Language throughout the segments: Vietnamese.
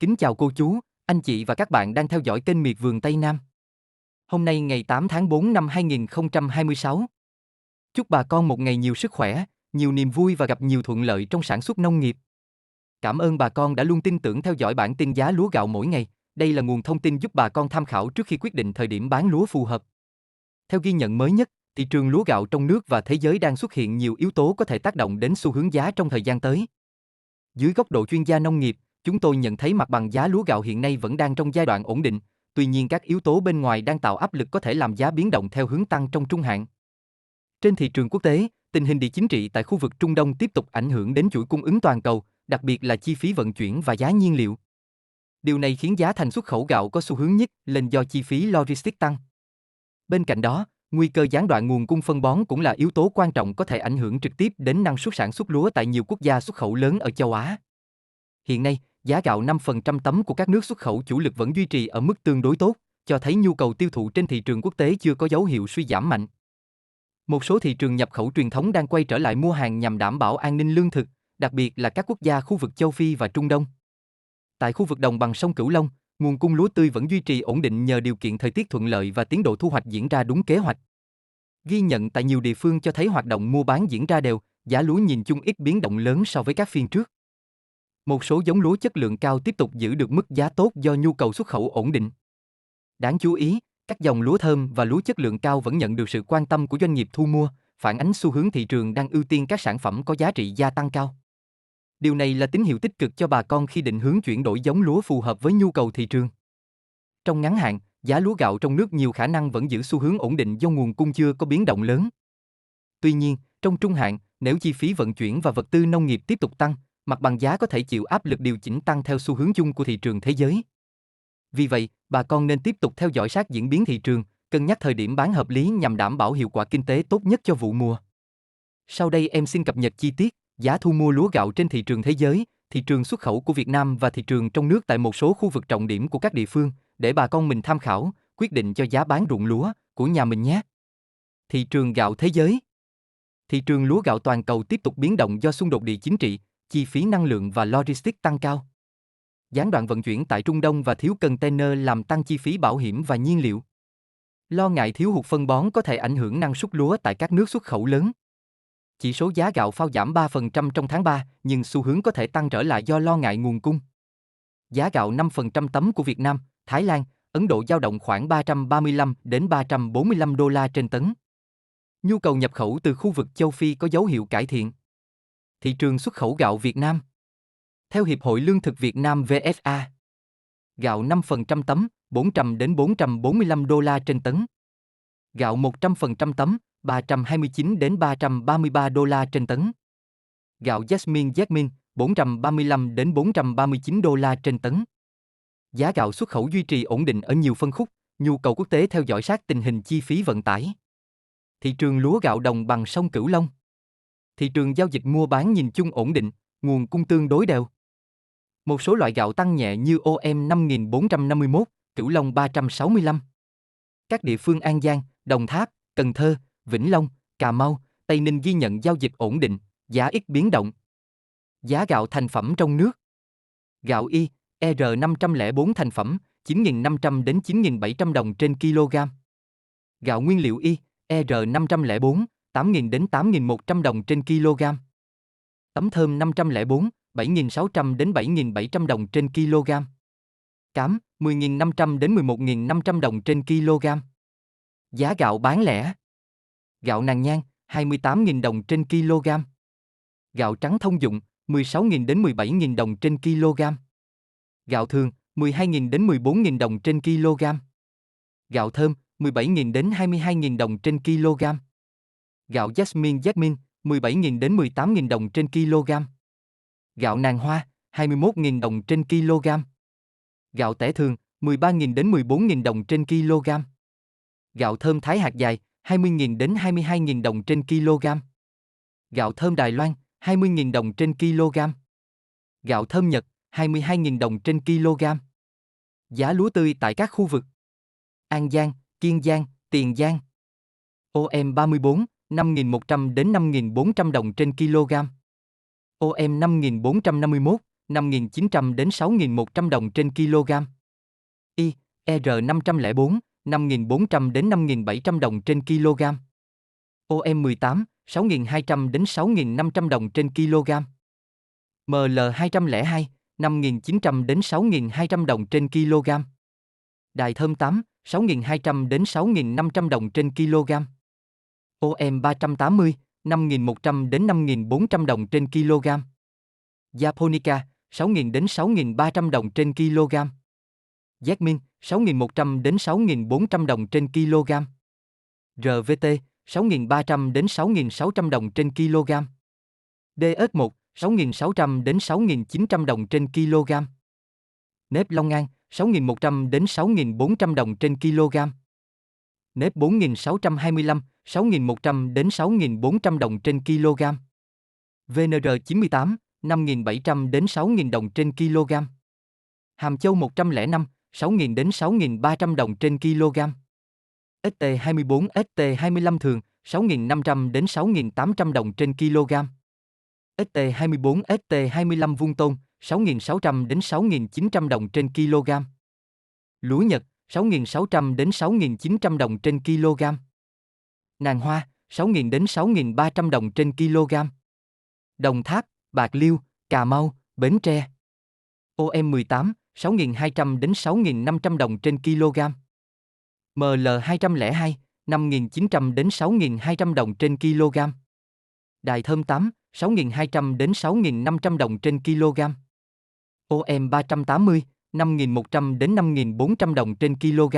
Kính chào cô chú, anh chị và các bạn đang theo dõi kênh Miệt vườn Tây Nam. Hôm nay ngày 8 tháng 4 năm 2026. Chúc bà con một ngày nhiều sức khỏe, nhiều niềm vui và gặp nhiều thuận lợi trong sản xuất nông nghiệp. Cảm ơn bà con đã luôn tin tưởng theo dõi bản tin giá lúa gạo mỗi ngày. Đây là nguồn thông tin giúp bà con tham khảo trước khi quyết định thời điểm bán lúa phù hợp. Theo ghi nhận mới nhất, thị trường lúa gạo trong nước và thế giới đang xuất hiện nhiều yếu tố có thể tác động đến xu hướng giá trong thời gian tới. Dưới góc độ chuyên gia nông nghiệp, chúng tôi nhận thấy mặt bằng giá lúa gạo hiện nay vẫn đang trong giai đoạn ổn định, tuy nhiên các yếu tố bên ngoài đang tạo áp lực có thể làm giá biến động theo hướng tăng trong trung hạn. Trên thị trường quốc tế, tình hình địa chính trị tại khu vực Trung Đông tiếp tục ảnh hưởng đến chuỗi cung ứng toàn cầu, đặc biệt là chi phí vận chuyển và giá nhiên liệu. Điều này khiến giá thành xuất khẩu gạo có xu hướng nhích lên do chi phí logistics tăng. Bên cạnh đó, nguy cơ gián đoạn nguồn cung phân bón cũng là yếu tố quan trọng có thể ảnh hưởng trực tiếp đến năng suất sản xuất lúa tại nhiều quốc gia xuất khẩu lớn ở châu Á. Hiện nay, giá gạo 5% tấm của các nước xuất khẩu chủ lực vẫn duy trì ở mức tương đối tốt, cho thấy nhu cầu tiêu thụ trên thị trường quốc tế chưa có dấu hiệu suy giảm mạnh. Một số thị trường nhập khẩu truyền thống đang quay trở lại mua hàng nhằm đảm bảo an ninh lương thực, đặc biệt là các quốc gia khu vực châu Phi và Trung Đông. Tại khu vực đồng bằng sông Cửu Long, nguồn cung lúa tươi vẫn duy trì ổn định nhờ điều kiện thời tiết thuận lợi và tiến độ thu hoạch diễn ra đúng kế hoạch. Ghi nhận tại nhiều địa phương cho thấy hoạt động mua bán diễn ra đều, giá lúa nhìn chung ít biến động lớn so với các phiên trước. Một số giống lúa chất lượng cao tiếp tục giữ được mức giá tốt do nhu cầu xuất khẩu ổn định. Đáng chú ý, các dòng lúa thơm và lúa chất lượng cao vẫn nhận được sự quan tâm của doanh nghiệp thu mua, phản ánh xu hướng thị trường đang ưu tiên các sản phẩm có giá trị gia tăng cao. Điều này là tín hiệu tích cực cho bà con khi định hướng chuyển đổi giống lúa phù hợp với nhu cầu thị trường. Trong ngắn hạn, giá lúa gạo trong nước nhiều khả năng vẫn giữ xu hướng ổn định do nguồn cung chưa có biến động lớn. Tuy nhiên, trong trung hạn, nếu chi phí vận chuyển và vật tư nông nghiệp tiếp tục tăng, mặt bằng giá có thể chịu áp lực điều chỉnh tăng theo xu hướng chung của thị trường thế giới. Vì vậy, bà con nên tiếp tục theo dõi sát diễn biến thị trường, cân nhắc thời điểm bán hợp lý nhằm đảm bảo hiệu quả kinh tế tốt nhất cho vụ mùa. Sau đây em xin cập nhật chi tiết giá thu mua lúa gạo trên thị trường thế giới, thị trường xuất khẩu của Việt Nam và thị trường trong nước tại một số khu vực trọng điểm của các địa phương, để bà con mình tham khảo, quyết định cho giá bán ruộng lúa của nhà mình nhé. Thị trường gạo thế giới. Thị trường lúa gạo toàn cầu tiếp tục biến động do xung đột địa chính trị, chi phí năng lượng và logistics tăng cao. Gián đoạn vận chuyển tại Trung Đông và thiếu container làm tăng chi phí bảo hiểm và nhiên liệu. Lo ngại thiếu hụt phân bón có thể ảnh hưởng năng suất lúa tại các nước xuất khẩu lớn. Chỉ số giá gạo FAO giảm 3% trong tháng 3, nhưng xu hướng có thể tăng trở lại do lo ngại nguồn cung. Giá gạo 5% tấm của Việt Nam, Thái Lan, Ấn Độ dao động khoảng 335 đến 345 đô la trên tấn. Nhu cầu nhập khẩu từ khu vực châu Phi có dấu hiệu cải thiện. Thị trường xuất khẩu gạo Việt Nam. Theo Hiệp hội Lương thực Việt Nam VFA, gạo 5% tấm, 400 đến 445 đô la trên tấn. Gạo 100% tấm, 329 đến 333 đô la trên tấn. Gạo Jasmine, 435 đến 439 đô la trên tấn. Giá gạo xuất khẩu duy trì ổn định ở nhiều phân khúc, nhu cầu quốc tế theo dõi sát tình hình chi phí vận tải. Thị trường lúa gạo đồng bằng sông Cửu Long. Thị trường giao dịch mua bán nhìn chung ổn định, nguồn cung tương đối đều. Một số loại gạo tăng nhẹ như OM 5451, Cửu Long 365. Các địa phương An Giang, Đồng Tháp, Cần Thơ, Vĩnh Long, Cà Mau, Tây Ninh ghi nhận giao dịch ổn định, giá ít biến động. Giá gạo thành phẩm trong nước. Gạo Y, R504 thành phẩm, 9.500 đến 9.700 đồng trên kg. Gạo nguyên liệu Y, R504, 8.000 đến 8.100 đồng trên kg. Tấm thơm 504, 7.600 đến 7.700 đồng trên kg. Cám, 10.500 đến 11.500 đồng trên kg. Giá gạo bán lẻ. Gạo nàng nhang, 28.000 đồng trên kg. Gạo trắng thông dụng, 16.000 đến 17.000 đồng trên kg. Gạo thường, 12.000 đến 14.000 đồng trên kg. Gạo thơm, 17.000 đến 22.000 đồng trên kg. Gạo Jasmine, 17.000 đến 18.000 đồng trên kg. Gạo nàng hoa, 21.000 đồng trên kg. Gạo tẻ thường, 13.000 đến 14.000 đồng trên kg. Gạo thơm thái hạt dài, 20.000 đến 22.000 đồng trên kg. Gạo thơm Đài Loan, 20.000 đồng trên kg. Gạo thơm Nhật, 22.000 đồng trên kg. Giá lúa tươi tại các khu vực. An Giang, Kiên Giang, Tiền Giang. OM 34, 5.100 đến 5.400 đồng trên kg. OM 5.451, 5.900 đến 6.100 đồng trên kg. Y, ER504, 5.400 đến 5.700 đồng trên kg. OM18, 6.200 đến 6.500 đồng trên kg. ML202, 5.900 đến 6.200 đồng trên kg. Đài thơm 8, 6.200 đến 6.500 đồng trên kg. OM380, 5.100 đến 5.400 đồng trên kg. Japonica, 6.000 đến 6.300 đồng trên kg. Jasmine, 6.100 đến 6.400 đồng trên kg. RVT, 6.300 đến 6.600 đồng trên kg. DS1, 6.600 đến 6.900 đồng trên kg. Nếp Long An, 6.100 đến 6.400 đồng trên kg. Nếp 4.625, 6.100 đến 6.400 đồng trên kg. VNR98, 5.700 đến 6.000 đồng trên kg. Hàm Châu 105, 6.000 đến 6.300 đồng trên kg. ST24, ST25 thường, 6.500 đến 6.800 đồng trên kg. ST24, ST25 vuông tôm, 6.600 đến 6.900 đồng trên kg. Lúa Nhật, 6.600 đến 6.900 đồng trên kg. Nàng Hoa, 6.000 đến 6.300 đồng trên kg. Đồng Tháp, Bạc Liêu, Cà Mau, Bến Tre. OM18, 6.200 đến 6.500 đồng trên kg. ML202, 5.900 đến 6.200 đồng trên kg. Đài thơm 8, 6.200 đến 6.500 đồng trên kg. OM380, 5.100 đến 5.400 đồng trên kg.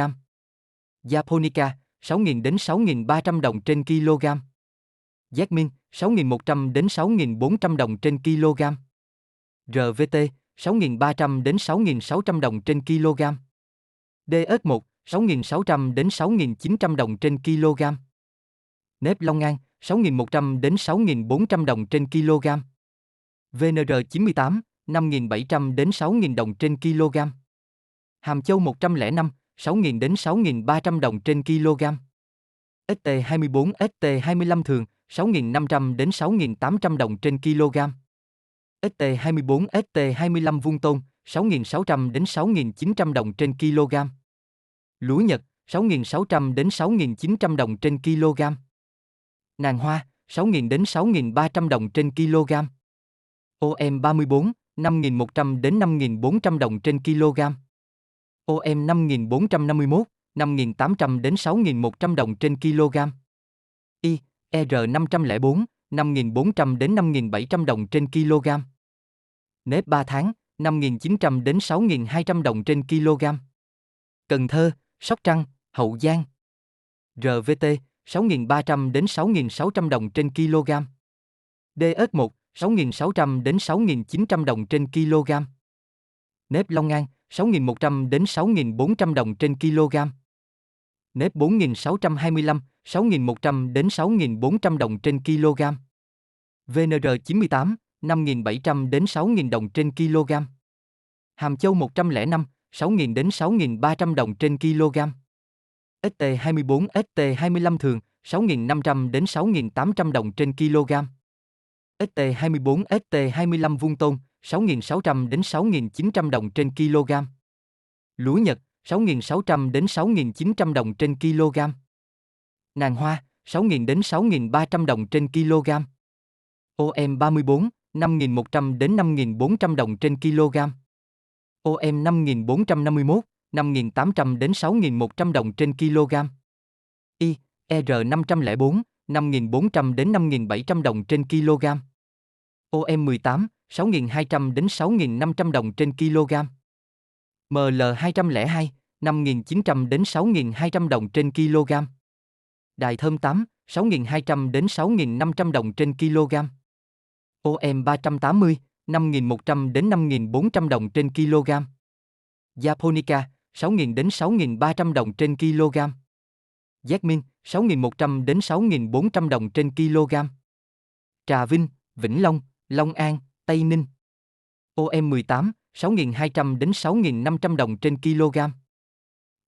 Japonica, 6.000 đến 6.300 đồng trên kg. Jasmine, 6.100 đến 6.400 đồng trên kg. RVT, 6.300 đến 6.600 đồng trên kg. DS1, 6.600 đến 6.900 đồng trên kg. Nếp Long An, 6.100 đến 6.400 đồng trên kg. VNR98, 5.700 đến 6.000 đồng trên kg. Hàm Châu 105, 6.000 đến 6.300 đồng trên kg. ST24, ST25 thường, 6.500 đến 6.800 đồng trên kg. ST24, ST25 vuông tôm, 6.600 đến 6.900 đồng trên kg. Lúa Nhật, 6.600 đến 6.900 đồng trên kg. Nàng Hoa, 6.000 đến 6.300 đồng trên kg. OM34, 5.100 đến 5.400 đồng trên kg. OM 5.451, 5.800 đến 6.100 đồng trên kg. Y, ER504, 5.400 đến 5.700 đồng trên kg. Nếp 3 tháng, 5.900 đến 6.200 đồng trên kg. Cần Thơ, Sóc Trăng, Hậu Giang. RVT, 6.300 đến 6.600 đồng trên kg. DS1, 6.600 đến 6.900 đồng trên kg. Nếp Long An, 6.100 đến 6.400 đồng trên kg. Nếp 4.625, 6.100 đến 6.400 đồng trên kg. VNR98, 5.700 đến 6.000 đồng trên kg. Hàm Châu 105, 6.000 đến 6.300 đồng trên kg. ST24, ST25 thường, 6.500 đến 6.800 đồng trên kg. ST24, ST25 vuông tôm, 6.600 đến 6.900 đồng trên kg. Lúa Nhật, 6.600 đến 6.900 đồng trên kg. Nàng Hoa, 6.000 đến 6.300 đồng trên kg. OM34, 5.100 đến 5.400 đồng trên kg. OM 5.451, 5.800 đến 6.100 đồng trên kg. Y, ER504, 5.400 đến 5.700 đồng trên kg. OM18, 6.200 đến 6.500 đồng trên kg. ML202, 5.900 đến 6.200 đồng trên kg. Đài thơm 8, 6.200 đến 6.500 đồng trên kg. OM380, 5.100 đến 5.400 đồng trên kg. Japonica, 6.000 đến 6.300 đồng trên kg. Jasmine, 6.100 đến 6.400 đồng trên kg. Trà Vinh, Vĩnh Long, Long An, Tây Ninh. OM18, 6.200 đến 6.500 đồng trên kg.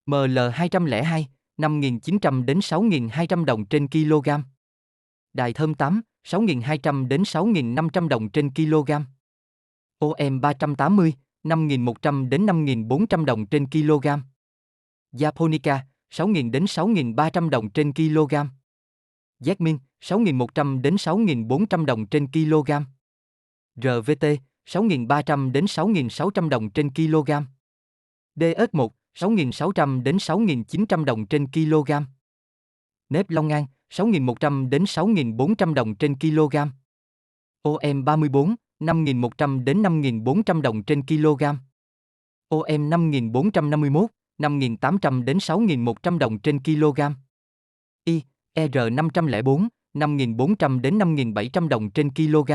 ML202, 5.900 đến 6.200 đồng trên kg. Đài thơm 8, 6.200 đến 6.500 đồng trên kg. OM 380, 5.100 đến 5.400 đồng trên kg. Japonica, 6.000 đến 6.300 đồng trên kg. Jasmine, 6.100 đến 6.400 đồng trên kg. RVT, 6.300 đến 6.600 đồng trên kg. DS1, 6.600 đến 6.900 đồng trên kg. Nếp Long An, 6.100 đến 6.400 đồng trên kg. OM34, 5.100 đến 5.400 đồng trên kg. OM 5.451, 5.800 đến 6.100 đồng trên kg. Y, R504, 5.400 đến 5.700 đồng trên kg.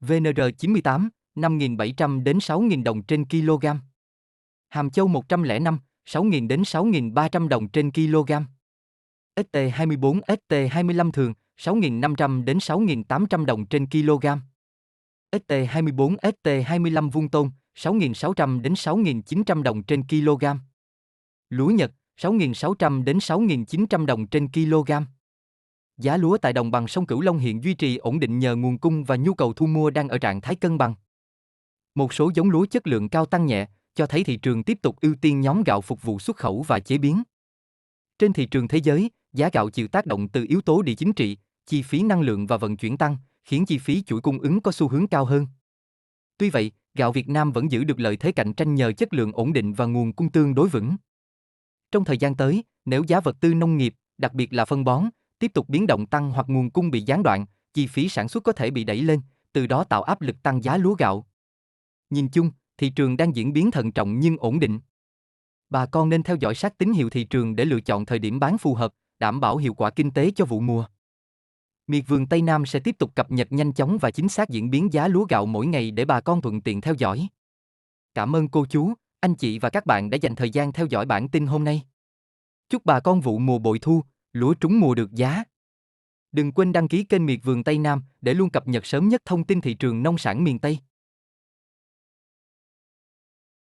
VNR98, 5.700 đến 6.000 đồng trên kg. Hàm Châu 105, 6.000 đến 6.300 đồng trên kg. ST24, ST25 thường, 6.500 đến 6.800 đồng trên kg. ST24, ST25 vuông tôm, 6.600 đến 6.900 đồng trên kg. Lúa Nhật, 6.600 đến 6.900 đồng trên kg. Giá lúa tại đồng bằng sông Cửu Long hiện duy trì ổn định nhờ nguồn cung và nhu cầu thu mua đang ở trạng thái cân bằng. Một số giống lúa chất lượng cao tăng nhẹ, cho thấy thị trường tiếp tục ưu tiên nhóm gạo phục vụ xuất khẩu và chế biến. Trên thị trường thế giới, giá gạo chịu tác động từ yếu tố địa chính trị, chi phí năng lượng và vận chuyển tăng, khiến chi phí chuỗi cung ứng có xu hướng cao hơn. Tuy vậy, gạo Việt Nam vẫn giữ được lợi thế cạnh tranh nhờ chất lượng ổn định và nguồn cung tương đối vững. Trong thời gian tới, nếu giá vật tư nông nghiệp, đặc biệt là phân bón, tiếp tục biến động tăng hoặc nguồn cung bị gián đoạn, chi phí sản xuất có thể bị đẩy lên, từ đó tạo áp lực tăng giá lúa gạo. Nhìn chung, thị trường đang diễn biến thận trọng nhưng ổn định. Bà con nên theo dõi sát tín hiệu thị trường để lựa chọn thời điểm bán phù hợp, đảm bảo hiệu quả kinh tế cho vụ mùa. Miệt vườn Tây Nam sẽ tiếp tục cập nhật nhanh chóng và chính xác diễn biến giá lúa gạo mỗi ngày để bà con thuận tiện theo dõi. Cảm ơn cô chú, anh chị và các bạn đã dành thời gian theo dõi bản tin hôm nay. Chúc bà con vụ mùa bội thu, lúa trúng mùa được giá. Đừng quên đăng ký kênh Miệt vườn Tây Nam để luôn cập nhật sớm nhất thông tin thị trường nông sản miền Tây.